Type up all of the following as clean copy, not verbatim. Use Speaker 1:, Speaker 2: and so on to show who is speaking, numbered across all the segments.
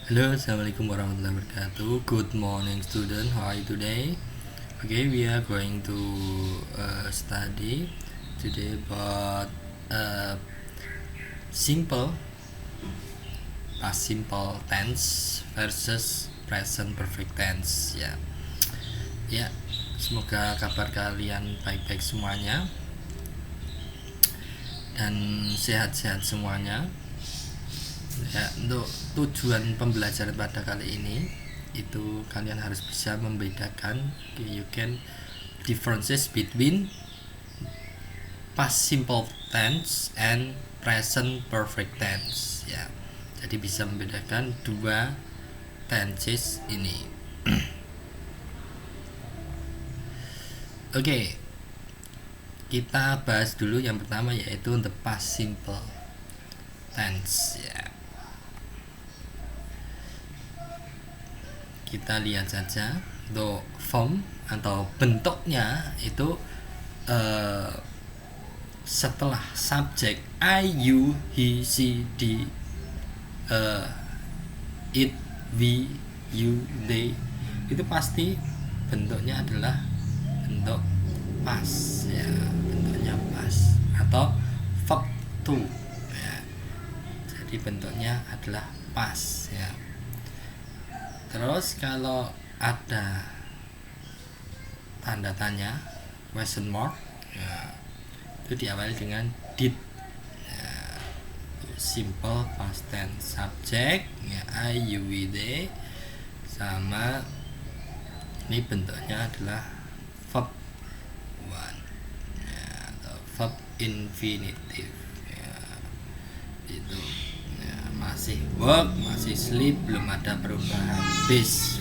Speaker 1: Hello, assalamualaikum warahmatullahi wabarakatuh. Good morning, student. How are you today? Okay, we are going to study today about uh, simple past simple tense versus present perfect tense. Ya. Semoga kabar kalian baik-baik semuanya dan sehat-sehat semuanya. Ya, untuk tujuan pembelajaran pada kali ini itu kalian harus bisa membedakan, you can differences between past simple tense and present perfect tense ya. Jadi bisa membedakan dua tenses ini. Oke, kita bahas dulu yang pertama yaitu the past simple tense ya. Kita lihat saja untuk form atau bentuknya itu setelah subjek I, you, he, she, they, it, we, you, they, itu pasti bentuknya adalah bentuk past ya, bentuknya past atau verb to ya. Jadi bentuknya adalah past ya. Terus kalau ada tanda tanya question mark ya, itu diawali dengan did ya, simple past tense subject ya, I, you, we, they, sama ini bentuknya adalah verb one ya, atau verb infinitive ya, itu ya, masih work, masih sleep, belum ada perubahan base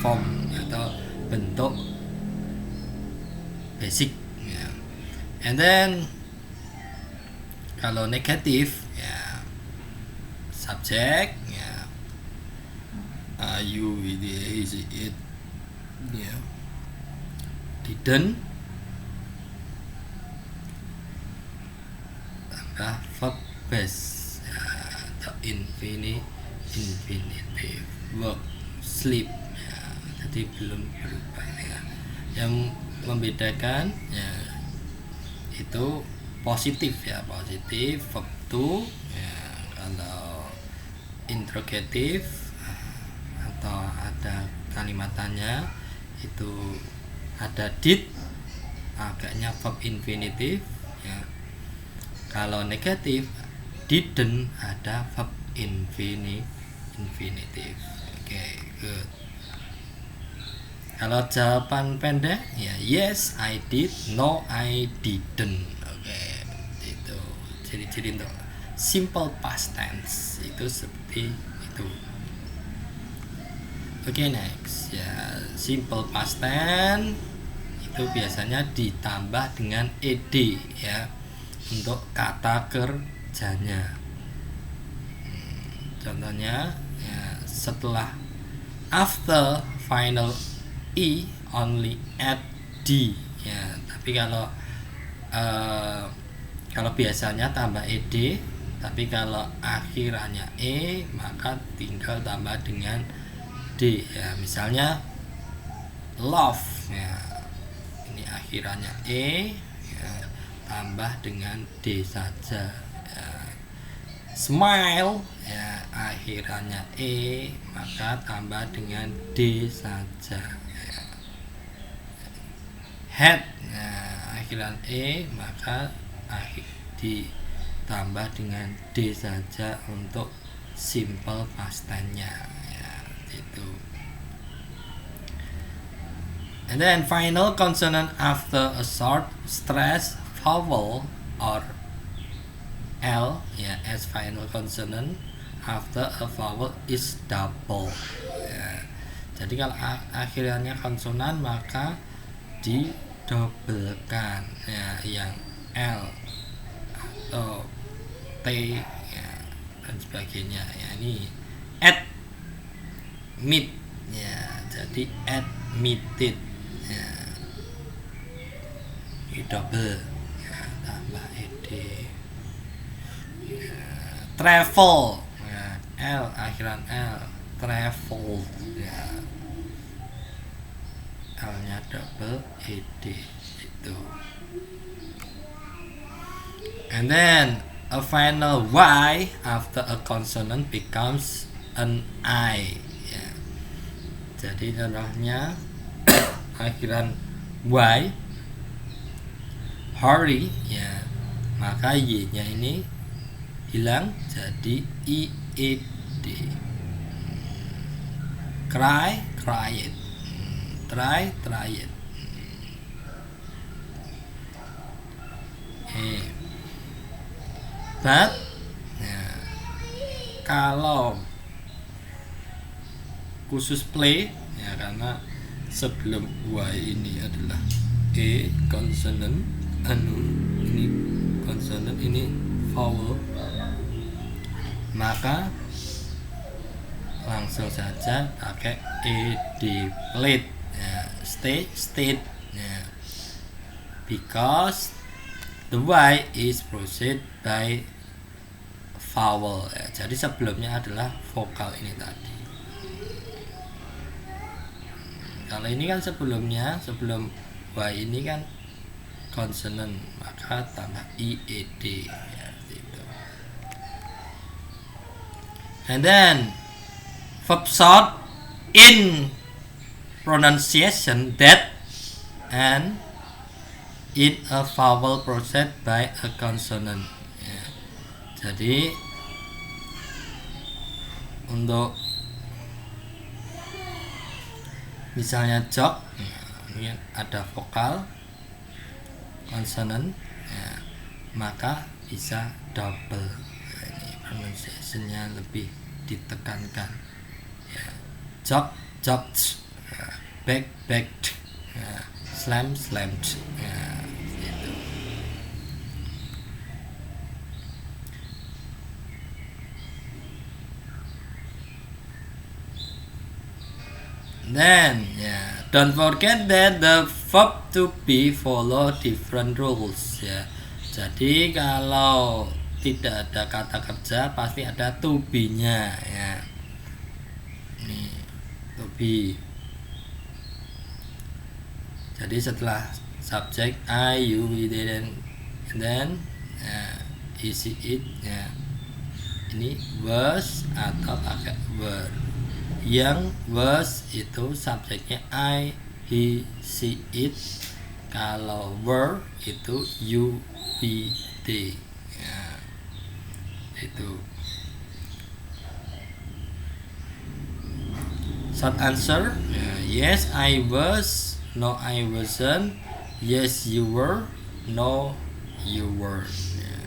Speaker 1: form atau bentuk basic ya. And then kalau negatif ya, subjek ya, you, he, it ya, didn't tambah verb base ya, atau infinitive work, sleep ya, jadi belum berubah ya. Yang membedakan ya itu positif ya, positif verb to ya. Kalau interrogatif atau ada kalimat tanya itu ada did, agaknya verb infinitif ya. Kalau negatif didn't, ada verb infinitive. Oke, good. Kalau jawaban pendek ya yes I did, no I didn't. Oke, itu ciri-ciri untuk simple past tense itu seperti itu. Oke, next ya, simple past tense itu biasanya ditambah dengan ed ya untuk kata kerjanya. Contohnya ya, setelah after final e only add d ya, tapi kalau biasanya tambah ed, tapi kalau akhirannya e maka tinggal tambah dengan d ya. Misalnya love ya, ini akhirannya e ya, tambah dengan d saja ya. Smile ya, akhirannya e maka tambah dengan d saja ya. Head ya, akhiran e maka ditambah dengan d saja untuk simple past tense-nya ya, itu. And then final consonant after a short stress vowel or L ya, as final consonant after a vowel is double ya. Jadi kalau akhirnya konsonan maka didobelkan ya, yang L atau T ya, dan sebagainya ya. Ini admit ya, jadi admitted ya, double ya, tambah ed ya. Travel ya, L, akhiran L, travel ya, L nya double ed itu. And then a final Y after a consonant becomes an I ya. Jadi contohnya akhiran Y, hurry ya, maka Y nya ini hilang jadi IED. Cry, cried. Try, tried. But ya, kalau khusus play ya, karena sebelum Y ini adalah E consonant, ini consonant, ini vowel, maka langsung saja pakai ed plate ya, stay, state ya, because the Y is preceded by vowel ya. Jadi sebelumnya adalah vokal ini tadi. Kalau ini kan sebelumnya, sebelum Y ini kan consonant, maka tambah IED ya, gitu. And then verb short in pronunciation that and in a vowel preceded by a consonant ya. Jadi untuk misalnya jog ya, ini ada vokal consonant ya, maka bisa double ya, ini pronunciationnya lebih ditekankan ya. Jog, jogged ya, back, backed ya, slam, slammed ya, gitu. Then ya, don't forget that the verb to be follow different rules ya. Jadi kalau tidak ada kata kerja pasti ada to be-nya ya. Ini to be. Jadi setelah subject I, you, we, they, and then ya, isi it ya. Ini was atau pakai were. Yang was itu subjeknya I, he, she, it. Kalau were itu you, we, they ya, itu. Short answer ya, yes I was, no I wasn't, yes you were, no you were ya.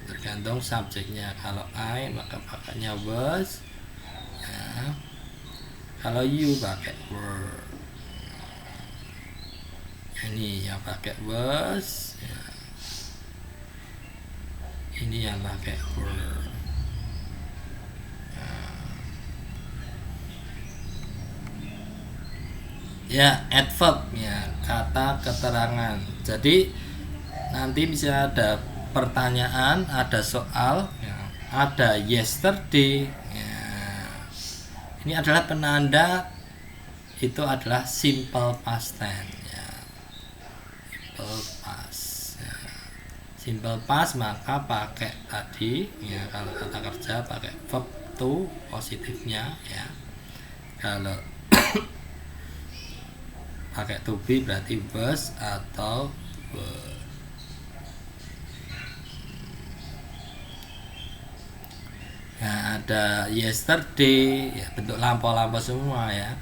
Speaker 1: Tergantung subjeknya. Kalau I maka pakainya was ya. Kalau you pakai were. Ini yang pakai was ya. Ini yang pakai were ya. Adverb ya, kata keterangan. Jadi nanti bisa ada pertanyaan, ada soal ya, ada yesterday ya. Ini adalah penanda itu adalah simple past tense ya. Simple past ya. Simple past maka pakai tadi ya, kalau kata kerja pakai verb to positifnya ya. Kalau pakai to be berarti was atau were. Nah, ada yesterday ya, bentuk lampau-lampau semua ya.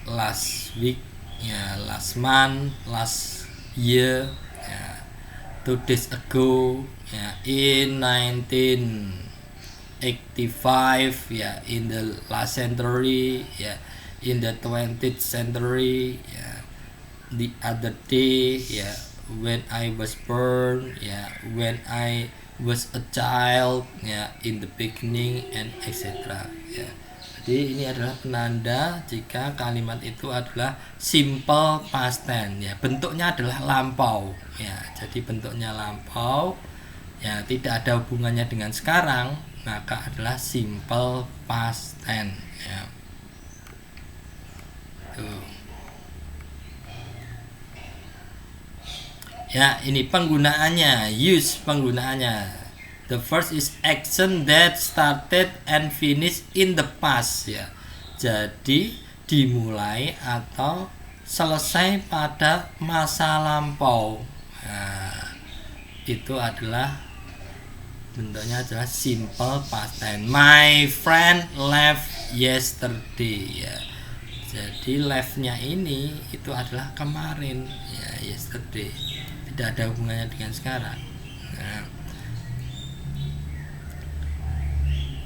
Speaker 1: Last week ya, last month, last year ya, 2 days ago ya, in 1985 ya, in the last century ya, in the 20th century ya, the other day ya, when I was born ya, when I was a child ya, in the beginning and etc ya. Jadi ini adalah penanda jika kalimat itu adalah simple past tense ya, bentuknya adalah lampau ya. Jadi bentuknya lampau ya, tidak ada hubungannya dengan sekarang maka adalah simple past tense ya. Tuh. Ya, ini penggunaannya, use penggunaannya. The first is action that started and finished in the past ya. Jadi dimulai atau selesai pada masa lampau. Nah, itu adalah bentuknya adalah simple past tense. My friend left yesterday ya. Jadi left-nya ini itu adalah kemarin ya, yesterday. Tidak ada hubungannya dengan sekarang. Nah,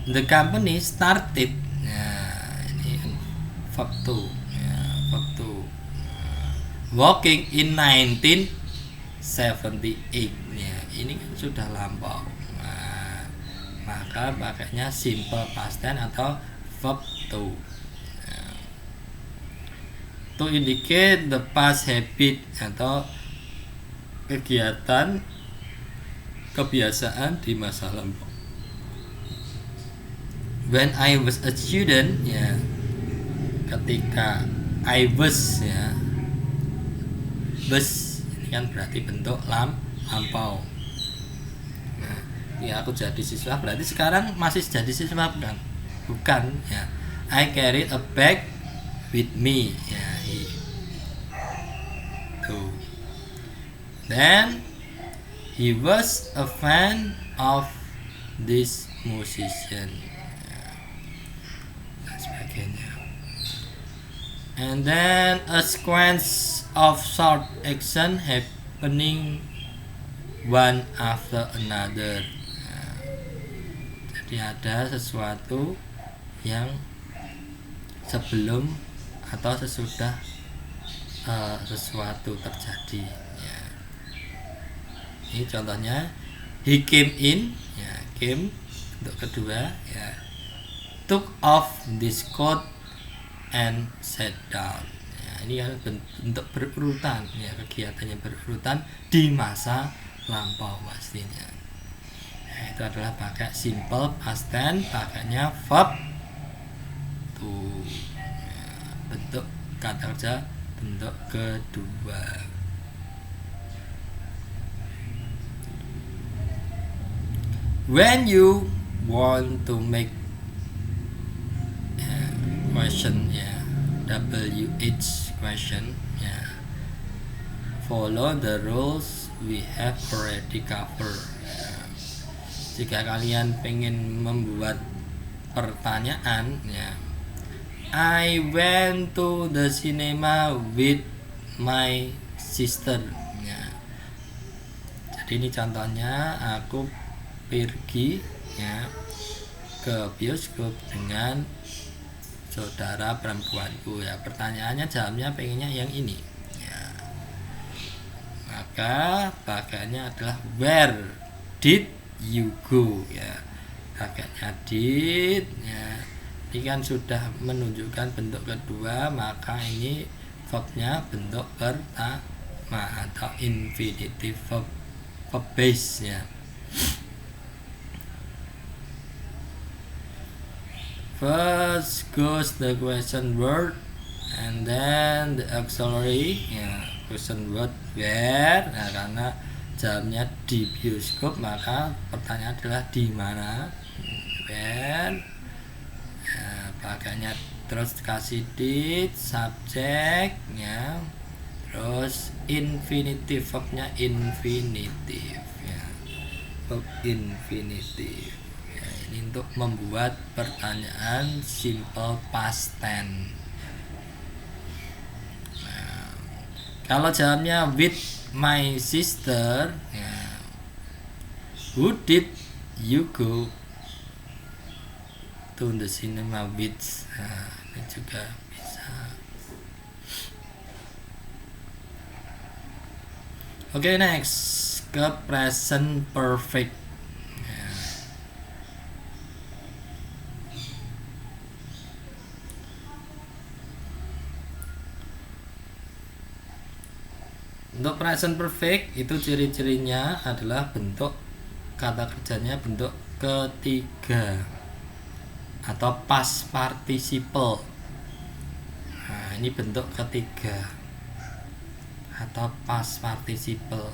Speaker 1: the company started. Nah, ini verb to ya, verb to. Working in 1978 ya, ini kan sudah lampau. Maka pakainya simple past tense atau verb to. To indicate the past habit atau kegiatan kebiasaan di masa lampau. When I was a student ya, ketika I was ya, was ini kan berarti bentuk lampau. Ya, aku jadi siswa berarti sekarang masih jadi siswa bukan ya. I carried a bag with me ya. Tuh. Then he was a fan of this musician ya. Dan sebagainya. And then a sequence of short action happening one after another. Jadi ada sesuatu yang sebelum atau sesudah sesuatu terjadi ya. Ini contohnya, he came in ya, came untuk kedua ya, took off this coat and sat down ya. Ini kan bentuk berurutan ya, kegiatannya berurutan di masa lampau pastinya. Itu adalah pakai simple past tense, pakainya verb to ya, bentuk kata kerja bentuk kedua. When you want to make question ya, WH question ya, follow the rules we have already covered. Jika kalian pengen membuat pertanyaan ya, I went to the cinema with my sister ya. Jadi ini contohnya, aku pergi ya ke bioskop dengan saudara perempuanku ya. Pertanyaannya, jawabnya pengennya yang ini ya. Maka pakainya adalah where did you go ya, pakainya did ya. Ini kan sudah menunjukkan bentuk kedua, maka ini verbnya bentuk pertama atau infinitive verb base ya. First goes the question word and then the auxiliary ya, question word where. Nah, karena jamnya di bioskop maka pertanyaan adalah di mana, where ya, pakainya terus kasih did, subject ya, terus infinitive verbnya infinitive ya, verb infinitive ya. Ini untuk membuat pertanyaan simple past tense. Nah, kalau jawabnya with my sister ya, who did you go to the cinema with? Nah, ini juga bisa. Oke, next ke present perfect ya. Untuk present perfect itu ciri-cirinya adalah bentuk kata kerjanya bentuk ketiga atau past participle. Nah, ini bentuk ketiga atau past participle.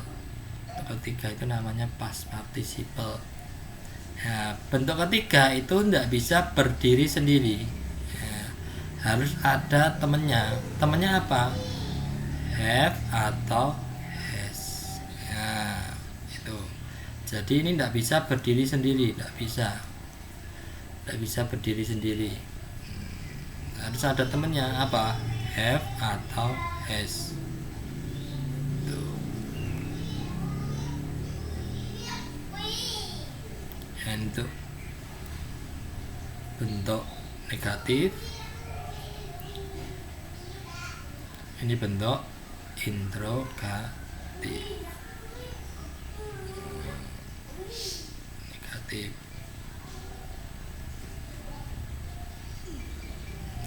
Speaker 1: Bentuk ketiga itu namanya past participle. Ya, bentuk ketiga itu tidak bisa berdiri sendiri. Ya, harus ada temennya. Temennya apa? Have atau has. Ya, itu. Jadi ini tidak bisa berdiri sendiri, tidak bisa berdiri sendiri. Harus ada temennya, apa? Have atau has. Dan untuk bentuk negatif, ini bentuk interrogatif. Negatif.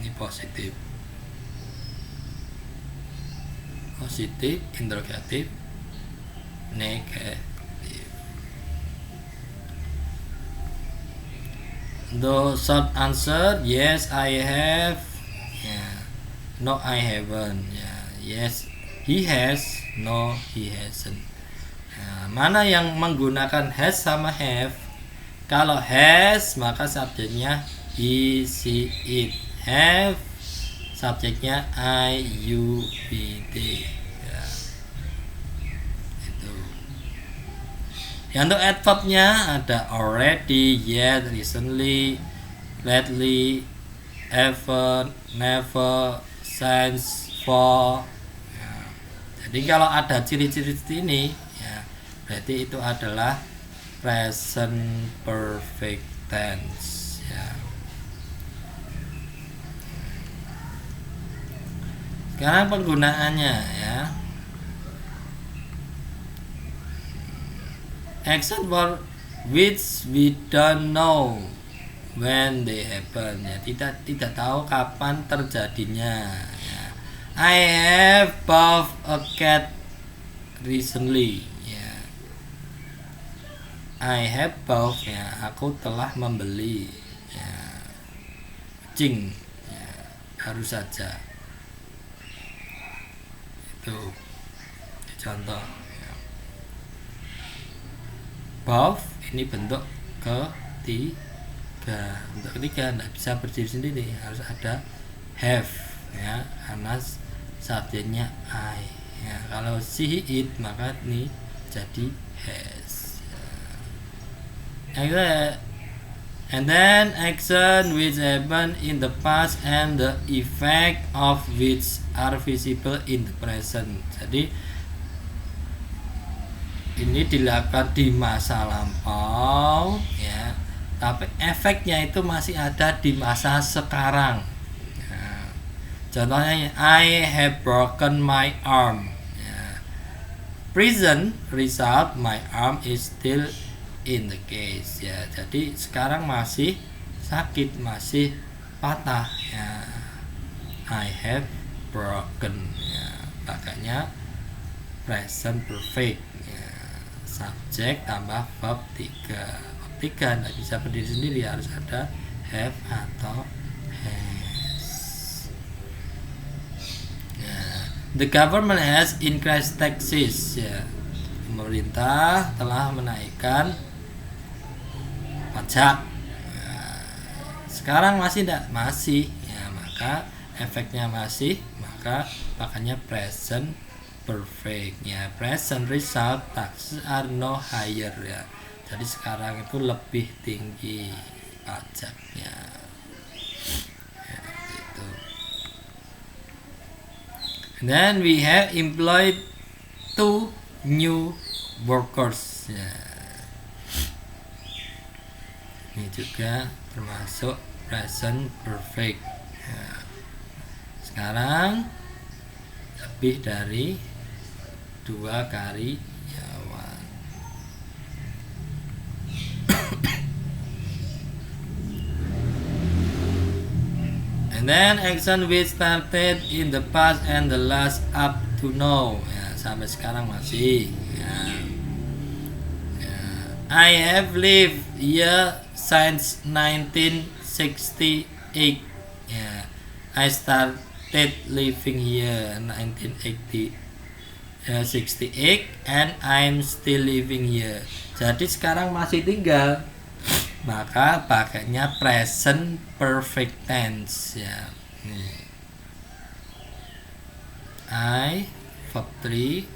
Speaker 1: Ini positif. Positif, interrogatif, negatif. The short answer, yes I have. Yeah. No I haven't. Yeah. Yes he has. No he hasn't. Nah, mana yang menggunakan has sama have? Kalau has maka subjeknya he, she, it. Have subjeknya I, you, we, they. Ya. Itu. Yang untuk adverbnya ada already, yet, recently, lately, ever, never, since, for. Ya. Jadi kalau ada ciri-ciri seperti ini, ya, berarti itu adalah present perfect tense. Ya. Sekarang penggunaannya, ya. Action for which we don't know when they happen. Ya, tidak tahu kapan terjadinya. Ya. I have bought a cat recently. Ya. I have bought, ya, aku telah membeli. Ya. Kucing. Ya, harus saja. Itu contoh. Both ini bentuk ketiga. Bentuk ketiga tidak bisa berdiri sendiri, harus ada have, ya, karena subjeknya I. Ya, kalau she, it, maka ini jadi has. And then action which happen in the past and the effect of which are visible in the present. Jadi ini dilakukan di masa lampau, ya, tapi efeknya itu masih ada di masa sekarang. Ya. Contohnya, I have broken my arm. Ya. Present result, my arm is still in the case. Ya, jadi sekarang masih sakit, masih patah. Ya. I have broken. Ya, makanya present perfect. Subjek tambah verb 3. Verb 3 tidak bisa berdiri sendiri, harus ada have atau has. Ya. The government has increased taxes. Ya. Pemerintah telah menaikkan pajak. Ya. Sekarang masih tidak? Masih. Ya, maka efeknya masih, maka makanya present perfect. Ya, present result taxes are no higher. Ya, jadi sekarang itu lebih tinggi pajaknya. Ya, gitu. And then we have employed 2 new workers. Ya. Ini juga termasuk present perfect. Ya. Sekarang lebih dari 2 karyawan. And then action which started in the past and the last up to now. Ya, sampai sekarang masih. Ya. Ya. I have lived here since 1968. Ya, I started living here 1968 and I'm still living here. Jadi sekarang masih tinggal. Maka pakainya present perfect tense ya. Nih. I verb 3 ya,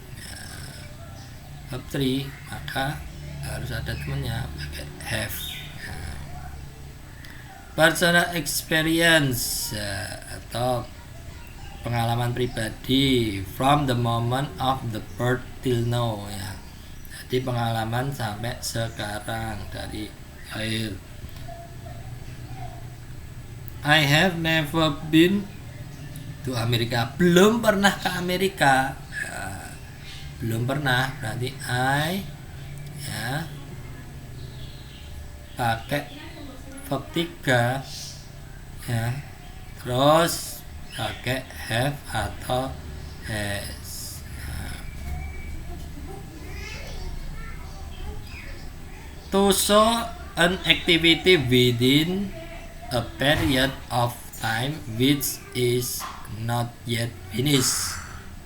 Speaker 1: verb 3 maka harus ada temannya pakai have ya. Personal experience ya, atau pengalaman pribadi from the moment of the birth till now ya. Jadi pengalaman sampai sekarang dari akhir. I have never been to Amerika. Belum pernah ke Amerika ya, belum pernah berarti I ya pakai verb 3 ya, terus pakai have atau has ya. To show an activity within a period of time which is not yet finished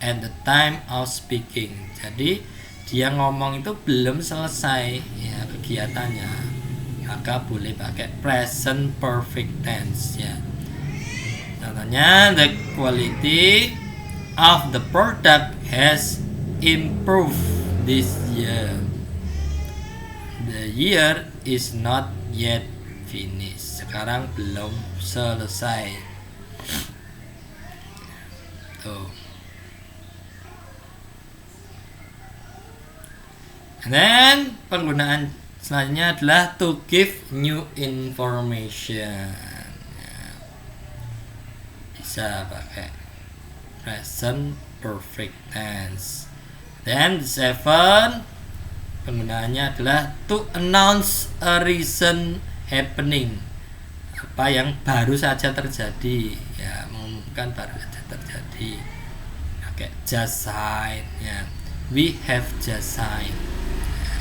Speaker 1: at the time of speaking. Jadi dia ngomong itu belum selesai ya kegiatannya, maka boleh pakai present perfect tense ya. Contohnya, the quality of the product has improved this year. The year is not yet finished. Sekarang belum selesai. Tuh. And then penggunaan selanjutnya adalah to give new information. Bisa pakai present perfect tense. Then 7 penggunaannya adalah to announce a recent happening, apa yang baru saja terjadi ya, mengumumkan baru saja terjadi. Pakai just signed ya, we have just signed ya.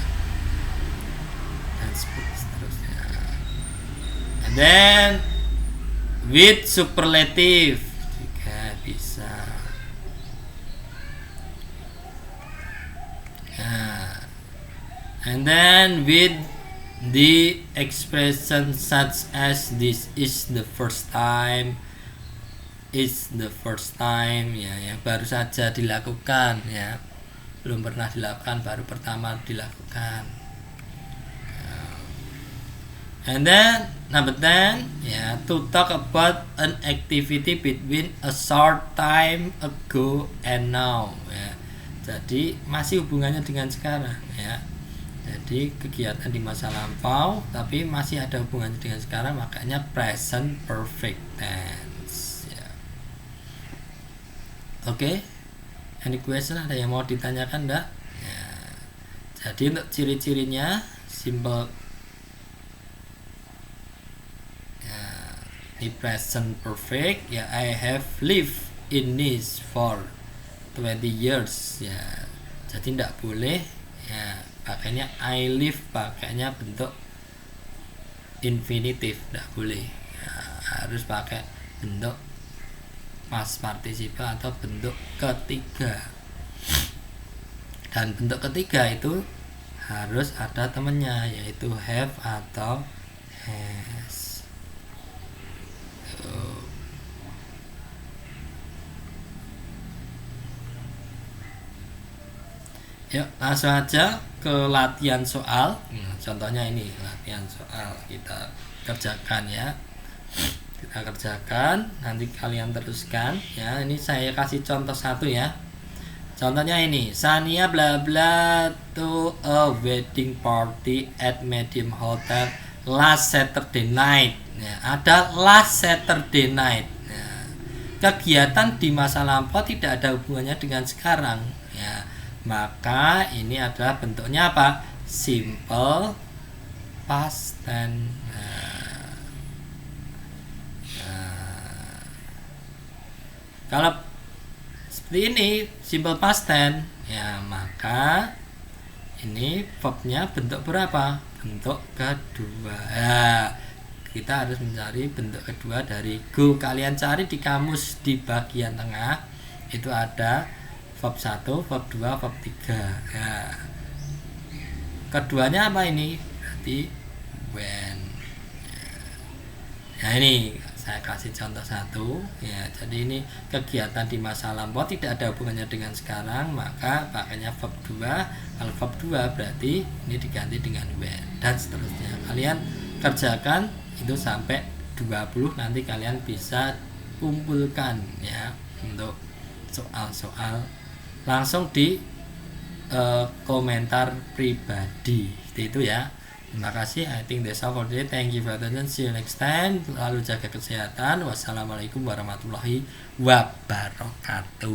Speaker 1: Dan seterusnya. And then with superlative juga bisa ya. And then with the expression such as this is the first time, it's the first time ya, yang baru saja dilakukan ya, belum pernah dilakukan, baru pertama dilakukan. And then number 10 ya, to talk about an activity between a short time ago and now ya. Jadi masih hubungannya dengan sekarang ya. Jadi kegiatan di masa lampau tapi masih ada hubungannya dengan sekarang, makanya present perfect tense ya. Oke. Any question, ada yang mau ditanyakan enggak? Ya. Jadi untuk ciri-cirinya simple ya, di present perfect ya, I have lived in Nice for 20 years ya. Jadi tidak boleh ya pakainya I live, pakainya bentuk infinitif, tidak boleh ya, harus pakai bentuk past participle atau bentuk ketiga. Dan bentuk ketiga itu harus ada temannya, yaitu have atau has. Yuk langsung aja ke latihan soal. Contohnya ini latihan soal, kita kerjakan ya. Kita kerjakan, nanti kalian teruskan ya. Ini saya kasih contoh satu ya. Contohnya ini, Sania bla bla to a wedding party at Medium Hotel last Saturday night ya, ada last Saturday night ya. Kegiatan di masa lampau tidak ada hubungannya dengan sekarang ya, maka ini adalah bentuknya apa? Simple past tense. Kalau seperti ini simple past tense ya, maka Ini verbnya bentuk berapa? Bentuk kedua. Ya, kita harus mencari bentuk kedua dari go. Kalian cari di kamus di bagian tengah. Itu ada verb 1, verb 2, verb 3. Ya. Keduanya apa ini? Berarti when. Nah ini saya kasih contoh satu ya. Jadi ini kegiatan di masa lampau tidak ada hubungannya dengan sekarang, maka pakainya verb 2. Kalau verb 2 berarti ini diganti dengan when dan seterusnya. Kalian kerjakan itu sampai 20, nanti kalian bisa kumpulkan ya untuk soal-soal langsung di komentar pribadi. Itu ya. Terima kasih. I think that's all for today. Thank you for attention. See you next time. Lalu jaga kesehatan. Wassalamualaikum warahmatullahi wabarakatuh.